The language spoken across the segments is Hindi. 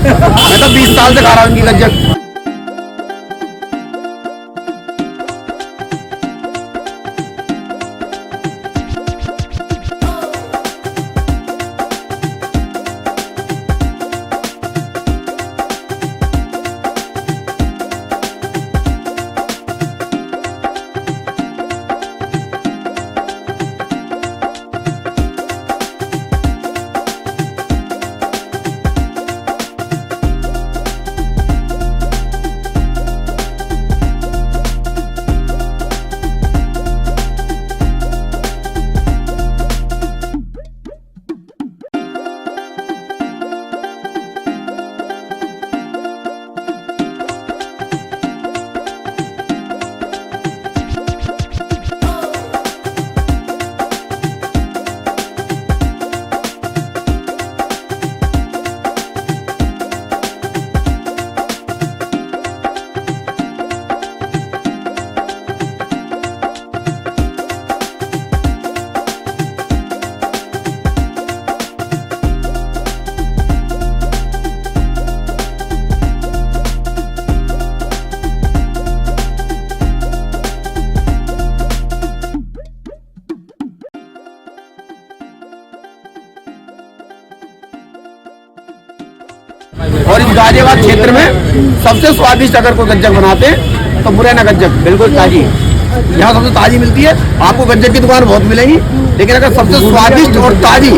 मैं तो 20 साल से खा रहा हूँ इनकी गज्जक। और इस गाजियाबाद क्षेत्र में सबसे स्वादिष्ट अगर कोई गज्जक बनाते हैं तो मुरैना गज्जक बिल्कुल ताजी। यहाँ सबसे ताजी मिलती है। आपको गज्जक की दुकान बहुत मिलेगी, लेकिन अगर सबसे स्वादिष्ट और ताजी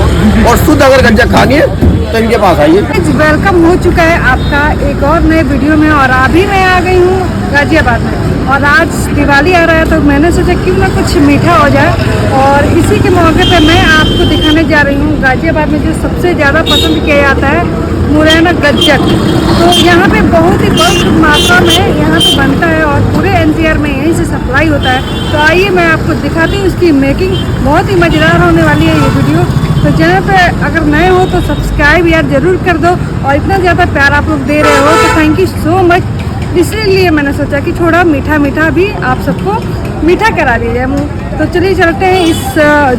और शुद्ध अगर गज्जक खानी है तो इनके पास आइए। वेलकम हो चुका है आपका एक और नए वीडियो में, और अभी मैं आ गई हूँ गाजियाबाद में। और आज दिवाली आ रहा है तो मैंने सोचा क्यों ना कुछ मीठा हो जाए, और इसी के मौके पे मैं आपको दिखाने जा रही हूँ गाजियाबाद में जो सबसे ज़्यादा पसंद किया जाता है मुरैना गज्जक। तो यहाँ पे बहुत ही बल्क मात्रा में यहाँ पे बनता है और पूरे एनसीआर में यहीं से सप्लाई होता है। तो आइए मैं आपको दिखाती हूँ इसकी मेकिंग। बहुत ही मज़ेदार होने वाली है ये वीडियो। तो चैनल पे अगर नए हो तो सब्सक्राइब यार ज़रूर कर दो, और इतना ज़्यादा प्यार आप लोग दे रहे हो तो थैंक यू सो मच। इसलिए मैंने सोचा कि थोड़ा मीठा मीठा भी आप सबको मीठा करा दिया जाए मुँह। तो चलिए चलते हैं। इस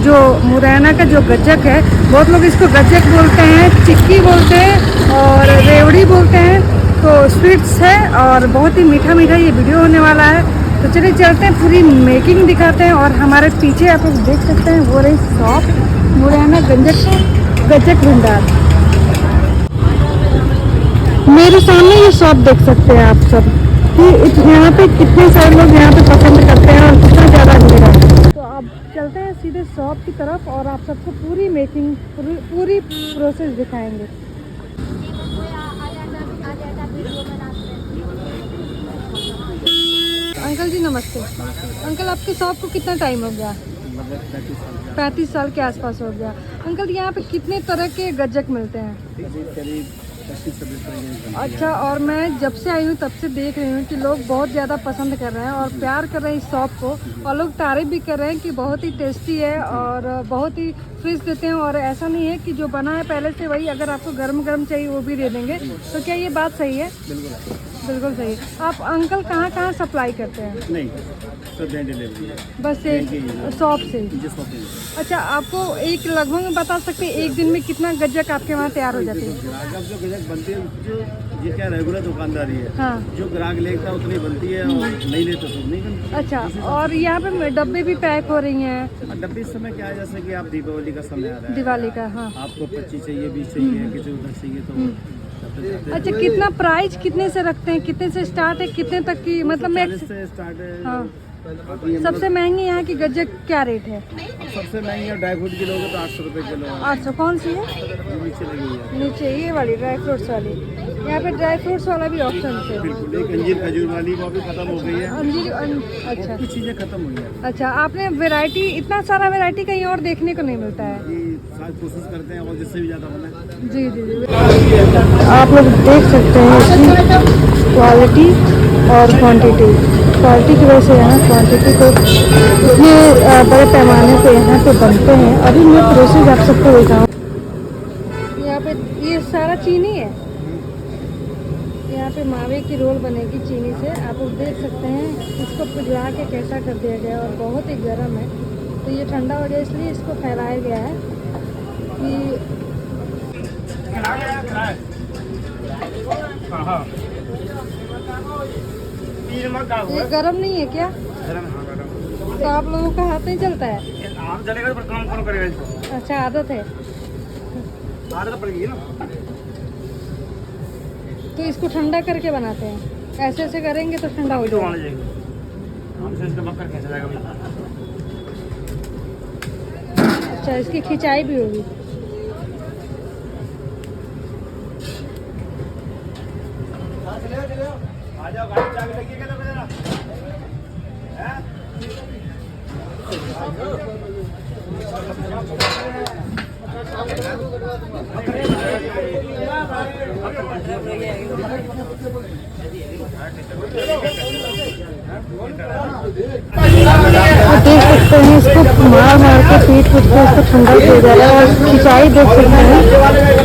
जो मुरैना का जो गज्जक है, बहुत लोग इसको गज्जक बोलते हैं, चिक्की बोलते हैं और रेवड़ी बोलते हैं। तो स्वीट्स है और बहुत ही मीठा मीठा ये वीडियो होने वाला है। तो चलिए चलते हैं, पूरी मेकिंग दिखाते हैं। और हमारे पीछे आप लोग देख सकते हैं वो रही शॉप मुरैना गज्जक भंडार। मेरे सामने ये शॉप देख सकते हैं आप सब कि यहाँ पे कितने सारे लोग यहाँ पे पसंद करते हैं और कितना ज़्यादा भीड़ है। तो अब चलते हैं सीधे शॉप की तरफ और आप सबको पूरी मेकिंग पूरी प्रोसेस दिखाएंगे। अंकल जी नमस्ते। अंकल आपके शॉप को कितना टाइम हो गया? 35 साल के आसपास हो गया। अंकल यहाँ पे कितने तरह के गज्जक मिलते हैं? अच्छा, और मैं जब से आई हूँ तब से देख रही हूँ कि लोग बहुत ज़्यादा पसंद कर रहे हैं और प्यार कर रहे हैं इस शॉप को, और लोग तारीफ भी कर रहे हैं कि बहुत ही टेस्टी है और बहुत ही फ्रेश देते हैं। और ऐसा नहीं है कि जो बना है पहले से वही, अगर आपको गर्म गर्म चाहिए वो भी दे देंगे। तो क्या ये बात सही है? बिल्कुल सही। आप अंकल कहाँ सप्लाई करते हैं? नहीं, सब डिलीवरी है, बस एक शॉप से। अच्छा, आपको एक लगभग बता सकते हैं एक दिन में कितना गज्जक आपके वहाँ तैयार हो जाते हैं? जो गज्जक बनती है जो ये क्या रेगुलर दुकानदारी है। हाँ। जो ग्राहक लेता है उतनी बनती है, और नहीं लेते तो नहीं बनती। अच्छा, और यहाँ पे डब्बे भी पैक हो रही हैं? डब्बे इस समय क्या है, जैसे कि आप दीपावली का समय आ रहा है, दिवाली का। हाँ, आपको 25 चाहिए, 20 चाहिए, किसी को 10 चाहिए तो अच्छा, कितना प्राइस कितने से रखते हैं? कितने से स्टार्ट है, कितने तक की मतलब मैक्स? से स्टार्ट है। हाँ, सबसे महंगी यहाँ की गज्जक क्या रेट है? सबसे महंगी ड्राई फ्रूट की लोगे तो 800 रुपये किलो। 800। कौन सी है? नीचे लगी है, नीचे ये वाली ड्राई फ्रूट्स वाली। यहाँ पे ड्राई फ्रूट्स वाला भी ऑप्शन है। बिल्कुल। एक अंजीर खजूर वाली वो भी खत्म हो गई है। अच्छा, कुछ चीजें खत्म हुई है। अच्छा, आपने वैरायटी, इतना सारा वैरायटी कहीं और देखने को नहीं मिलता है। कोशिश करते हैं और जिससे भी ज़्यादा बने। जी जी जी। आप लोग देख सकते हैं इसकी क्वालिटी और क्वांटिटी। क्वालिटी की वजह से यहाँ क्वांटिटी को इतने बड़े पैमाने पे यहाँ पे बनते हैं। अभी मैं प्रोसेस आप सबको दिखाऊँ। यहाँ पे ये सारा चीनी है। यहाँ पे मावे की रोल बनेगी चीनी से। आप लोग देख सकते हैं इसको पिघला के कैसा कर दिया गया और बहुत ही गर्म है। तो ये ठंडा हो गया इसलिए इसको फैलाया गया है कि ये गरम नहीं है क्या? तो आप लोगों का हाथ नहीं चलता है? आम चलेगा पर काम कौन करेगा इसको? अच्छा, आदत है। आदत पड़ेगी ना। तो इसको ठंडा करके बनाते हैं, ऐसे ऐसे करेंगे तो ठंडा हो जाएगा। हमसे इसका मक्कर कैसे जाएगा भाई? अच्छा, इसकी खिंचाई भी होगी। आ जाओ, गाड़ी चाबी लगी है क्या जरा? हैं? देख सकते हैं इसको मार मार के पीट पीट के इसको ठंडा किया जा रहा है। और खिंचाई देख सकते हैं,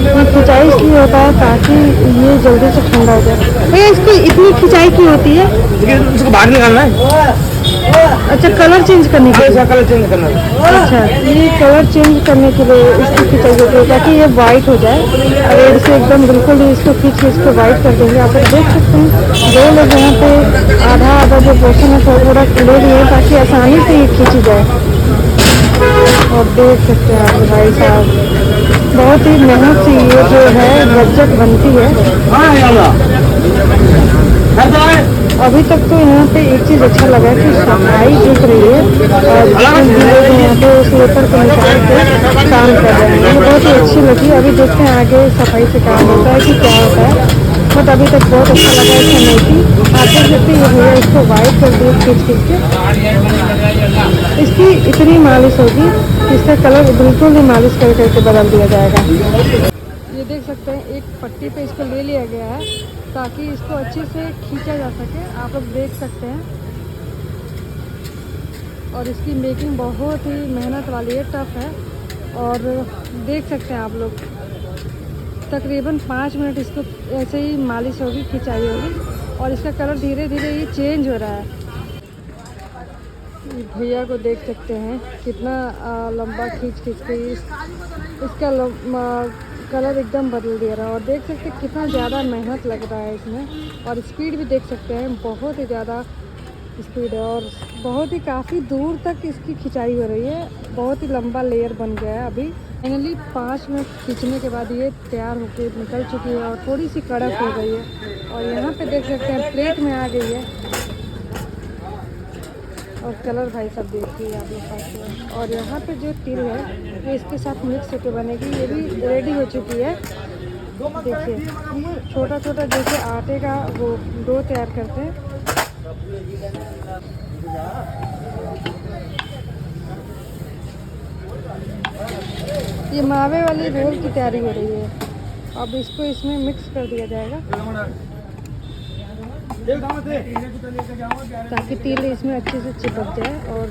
ये खिंचाई इसलिए होता है ताकि ये जल्दी से ठंडा हो जाए। भैया इसकी इतनी खिंचाई क्यों होती है? इसको बाहर निकालना है। अच्छा, कलर चेंज करने के लिए? कलर चेंज करना है। अच्छा, ये कलर चेंज करने के लिए इसकी खिंचाई होती है ताकि ये वाइट हो जाए। रेड से एकदम बिल्कुल ही इसको खींच के इसको वाइट कर देंगे। आप लोग देख सकते हैं दो लोग यहाँ पे आधा आधा जो पोर्शन है थोड़ा ले लिए ताकि आसानी से ये खींची जाए। और देख सकते हैं आप भाई साहब, बहुत ही मेहनत से ये जो है गज्जक बनती है। अभी तक तो यहाँ पे एक चीज़ अच्छा लगा कि सफाई दिख रही है और जितने भी लोग यहाँ पे स्लीपर को निकाल के काम कर रहे हैं, ये बहुत ही अच्छी लगी। अभी देखते हैं आगे सफाई से काम होता है कि क्या होता है, बट अभी तक बहुत अच्छा लगा है कमेटी। आते सकते ये भैया इसको वाइट कर दिए खींच खींच के। इसकी इतनी मालिश होगी इसका कलर बिल्कुल ही मालिश कर करके बदल दिया जाएगा। ये देख सकते हैं एक पट्टी पे इसको ले लिया गया है ताकि इसको अच्छे से खींचा जा सके। आप लोग देख सकते हैं, और इसकी मेकिंग बहुत ही मेहनत वाली है, टफ है। और देख सकते हैं आप लोग तकरीबन 5 मिनट इसको ऐसे ही मालिश होगी, खिंचाई होगी, और इसका कलर धीरे धीरे ये चेंज हो रहा है। भैया को देख सकते हैं कितना लंबा खींच खींच के इसका कलर एकदम बदल दे रहा है। और देख सकते हैं कितना ज़्यादा मेहनत लग रहा है इसमें, और स्पीड भी देख सकते हैं बहुत ही ज़्यादा स्पीड है। और बहुत ही काफ़ी दूर तक इसकी खिंचाई हो रही है, बहुत ही लंबा लेयर बन गया है। अभी फाइनली 5 मिनट खींचने के बाद ये तैयार होकर निकल चुकी है और थोड़ी सी कड़क हो गई है। और यहाँ पे देख सकते हैं प्लेट में आ गई है, और कलर भाई सब देखिए आप लोग पास। और यहाँ पे जो तिल है ये इसके साथ मिक्स होकर बनेगी, ये भी रेडी हो चुकी है। देखिए छोटा छोटा जैसे आटे का वो डो तैयार करते हैं। ये मावे वाली रोल की तैयारी हो रही है। अब इसको इसमें मिक्स कर दिया जाएगा ताकि तिल इसमें अच्छे से चिपक जाए। और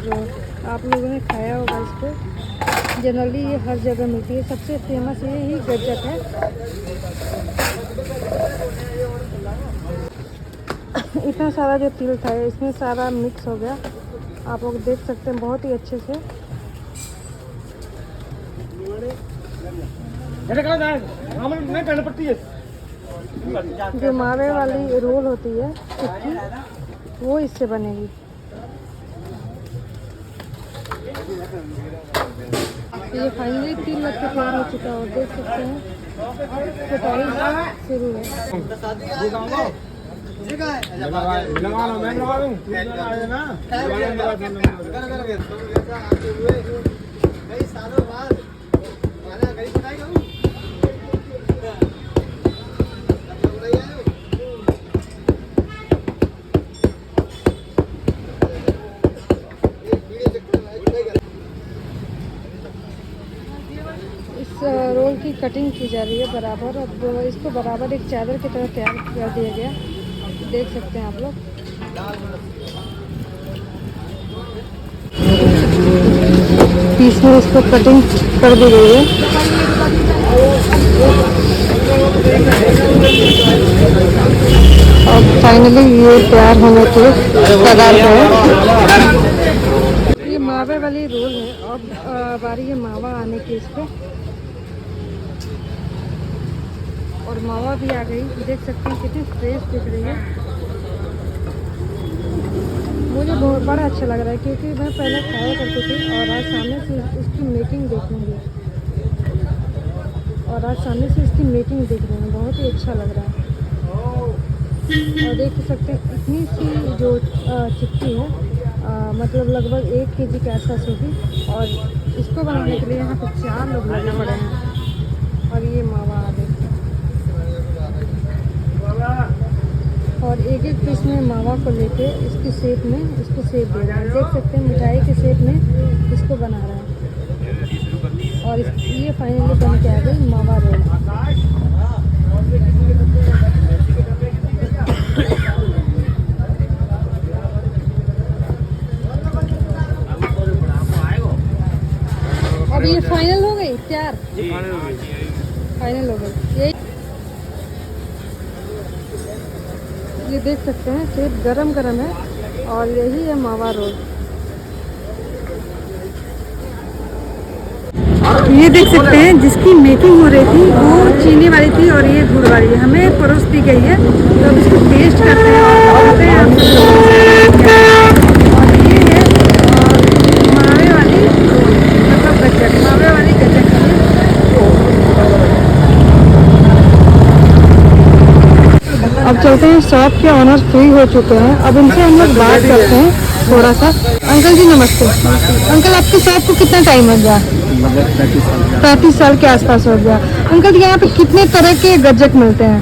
आप लोगों ने खाया होगा इसको, जनरली ये हर जगह मिलती है। सबसे फेमस ये ही गज्जक है। इतना सारा जो तिल था इसमें सारा मिक्स हो गया, आप लोग देख सकते हैं बहुत ही अच्छे से। जो मावे वाली रोल होती है टिक्की, वो इससे बनेगी। ये फाइनली 3 लग के तैयार हो चुका है और देख सकते हैं कटाई शुरू है। रोल की कटिंग की जा रही है बराबर। अब इसको बराबर एक चादर की तरह तैयार कर दिया गया, देख सकते हैं आप लोग। पीस में इसको कटिंग कर दी गई है। और फाइनली ये तैयार होने के कगार पे है। ये मावे वाली रोल है। अब बारी है मावा आने की इस पे। और मावा भी आ गई। देख सकते हैं कितनी फ्रेश दिख रही है। मुझे बहुत बड़ा अच्छा लग रहा है क्योंकि मैं पहले खाया करती थी और आज सामने से इसकी मेकिंग देखूँगी। और आज सामने से इसकी मेकिंग देख रहे हैं, बहुत ही अच्छा लग रहा है। और देख सकते हैं इतनी सी जो चिक्की है मतलब लगभग 1 kg के आसपास होगी। और इसको बनाने के लिए यहाँ पे 4 लोग लगे पड़े हैं। और ये मावा आ गई और एक एक पीस में मावा को लेके इसकी शेप में इसको शेप दे रहा है। देख सकते हैं मिठाई के शेप में इसको बना रहा है। और ये फाइनली बन के आ गई मावा रोल। अब ये फाइनल हो गई तैयार, फाइनल हो गई। ये देख सकते हैं शेप गरम गरम है और यही है मावा रोल। ये देख सकते हैं जिसकी मेकिंग हो रही थी वो चीनी वाली थी और ये गुड़ वाली हमें परोस दी गई है। तो अब इसको टेस्ट करते हैं और बताते हैं आप। और ये है मावे वाली मतलब गज्जक, मावे वाली गज्जक है। अब चलते हैं, शॉप के ऑनर फ्री हो चुके हैं। अब इनसे हम लोग बात करते हैं थोड़ा सा। अंकल जी नमस्ते। अंकल आपके शॉप को कितना टाइम हो गया? 35 साल के आसपास हो गया। अंकल यहाँ पे कितने तरह के गज्जक मिलते हैं?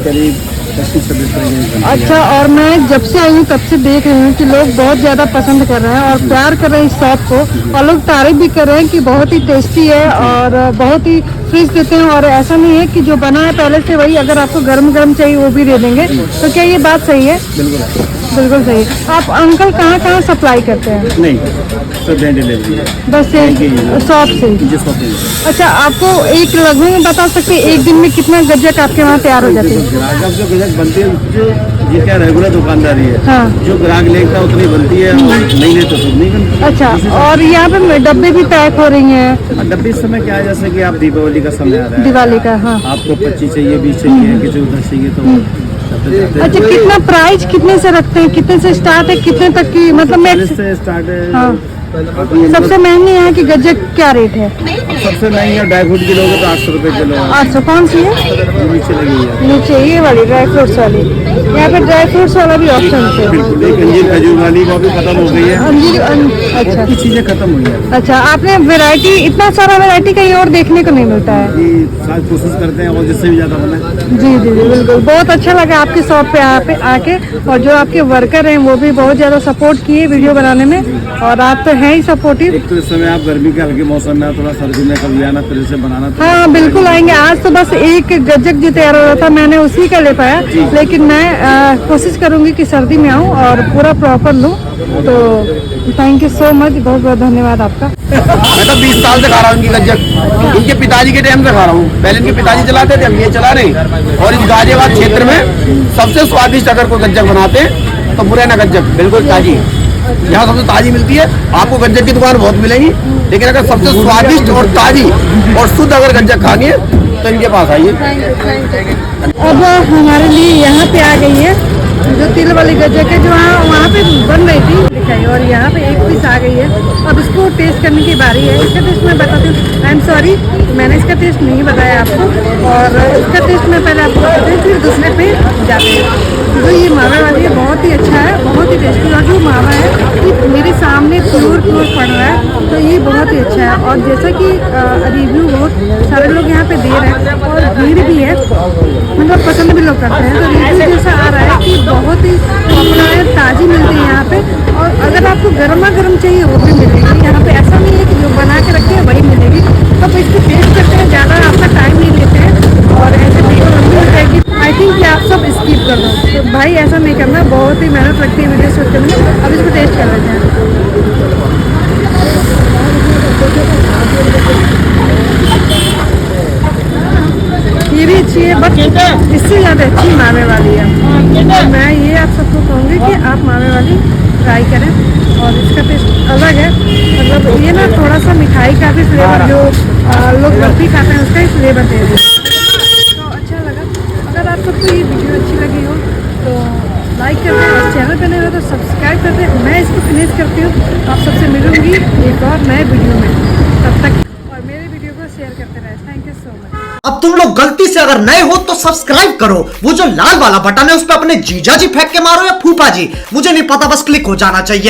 करीब 25-26 अच्छा, और मैं जब से आई हूँ तब से देख रही हूँ कि लोग बहुत ज़्यादा पसंद कर रहे हैं और प्यार कर रहे हैं इस शॉप को। और लोग तारीफ भी कर रहे हैं कि बहुत ही टेस्टी है और बहुत ही फ्रेश देते हैं। और ऐसा नहीं है कि जो बना है पहले से वही, अगर आपको गर्म गर्म चाहिए वो भी दे देंगे। तो क्या ये बात सही है? बिल्कुल सही। आप अंकल कहाँ सप्लाई करते हैं? नहीं, सब डिलीवरी है बस शॉप से? अच्छा, आपको एक लगभग बता सकते हैं एक दिन में कितना गज्जक आपके वहाँ तैयार हो जाते हैं? ग्राहक जो गजक बनती है जो ये क्या रेगुलर दुकानदारी है। हाँ। जो ग्राहक लेता उतनी बनती है, नहीं लेते तो नहीं बनती। अच्छा, और यहाँ पे डब्बे भी पैक हो रही हैं? डब्बे इस समय क्या है, जैसे कि आप दीपावली का समय आ रहा है, दिवाली का। हाँ। आपको 25 चाहिए, 20 चाहिए, किसी को 10 चाहिए तो अच्छा, कितना प्राइस कितने से रखते हैं? कितने से स्टार्ट है, कितने तक की मतलब से स्टार्ट है। हाँ। सबसे महंगी यहाँ की गज्जक क्या रेट है? सबसे महंगी है ड्राई फ्रूट किलो तो 800 रुपए किलो है। 800। कौन सी है? नीचे लगी है, नीचे ये वाली ड्राई फ्रूट्स वाली। यहाँ पे ड्राई फ्रूट्स वाला भी ऑप्शन है। बिल्कुल। एक अंजीर खजूर वाली वो भी खत्म हो गई है। अच्छा, कुछ चीजें खत्म हुई है। अच्छा, आपने वैरायटी, इतना सारा वैरायटी कहीं और देखने को नहीं मिलता है। जी, साथ कोशिश करते हैं और जिससे भी ज्यादा बने। जी जी जी, बिल्कुल। बहुत अच्छा लगा आपके शॉप पे आके। और जो आपके वर्कर हैं वो भी बहुत ज़्यादा सपोर्ट किए वीडियो बनाने में। और आप तो हैं ही सपोर्टिव। एक तो इस समय आप गर्मी के हल्के मौसम में थोड़ा सर्दी में कभी आना फिर से बनाना। हाँ बिल्कुल आएंगे। आज तो बस एक गज्जक जो तैयार हो रहा था मैंने उसी का ले पाया, लेकिन मैं कोशिश करूंगी कि सर्दी में आऊँ और पूरा प्रॉपर लूँ। तो थैंक यू सो मच, बहुत बहुत धन्यवाद आपका। मैं तो 20 साल से खा रहा हूँ इनकी गज्जक। इनके पिताजी के टाइम से खा रहा हूँ। पहले इनके पिताजी चलाते थे, अब ये चला रहे। और इस गाजियाबाद क्षेत्र में सबसे स्वादिष्ट अगर कोई गज्जक बनाते तो मुरैना गज्जक, बिल्कुल ताजी। यहाँ सबसे ताजी मिलती है। आपको गज्जक की दुकान बहुत मिलेगी, लेकिन अगर सबसे स्वादिष्ट और ताजी और शुद्ध अगर गज्जक खानी है तो इनके पास आइए। अब हमारे लिए यहाँ पे आ गई है जो तिल वाली गज्जक है, जो वहाँ पे बन रही थी दिखाई। और यहाँ पे एक पीस आ गई है। अब इसको टेस्ट करने की बारी है। इसका टेस्ट मैं बताती हूँ। आई एम सॉरी, मैंने इसका टेस्ट नहीं बताया आपको। और इसका टेस्ट मैं पहले आपको बताती हूँ, फिर दूसरे पे जाते हैं। जो ये मावा वाली है बहुत ही अच्छा है, बहुत ही टेस्टी। और जो मावा है ये मेरे सामने प्योर पड़ रहा है, तो ये बहुत ही अच्छा है। और जैसा कि रिव्यू बहुत सारे लोग यहाँ पे दे रहे हैं और भीड़ भी है, मतलब पसंद भी लोग करते हैं। तो रिव्यू जैसा आ रहा है कि बहुत ही पॉपुलर है, ताज़ी मिलती है यहाँ पे। और अगर आपको गर्मा गर्म चाहिए वो भी मिलेगी यहाँ पे। ऐसा नहीं है कि जो बना के रखी है वही मिलेगी। अब इसको टेस्ट करते हैं, ज़्यादा आपका टाइम नहीं लेते हैं और ऐसे वीडियो लंबी हो जाएगी। आई थिंक कि आप सब स्किप कर दो। तो भाई ऐसा नहीं करना, बहुत ही मेहनत लगती है वीडियो शूट करने में। अब इसको टेस्ट कर लेते हैं। ये भी अच्छी है, बट इससे ज़्यादा अच्छी मावे वाली है। मैं ये आप सबको कहूँगी कि आप मावे वाली ट्राई करें। और इसका टेस्ट अलग है, मतलब ये ना थोड़ा सा मिठाई का भी फ्लेवर, जो लोग बर्फी खाते हैं उसका ही फ्लेवर दे रहे हैं। तो अच्छा लगा। आप सबको ये वीडियो अच्छी लगी हो तो लाइक कर दें और चैनल पे नहीं हो तो सब्सक्राइब कर दें। मैं इसको फिनिश करती हूँ, आप सबसे मिलूंगी एक और नए वीडियो में। तब तक और मेरे वीडियो को शेयर करते रहे। Thank you so much. अब तुम लोग गलती से अगर नए हो तो सब्सक्राइब करो, वो जो लाल वाला बटन है उस पर अपने जीजा जी फेंक के मारो या फूफा जी, मुझे नहीं पता, बस क्लिक हो जाना चाहिए।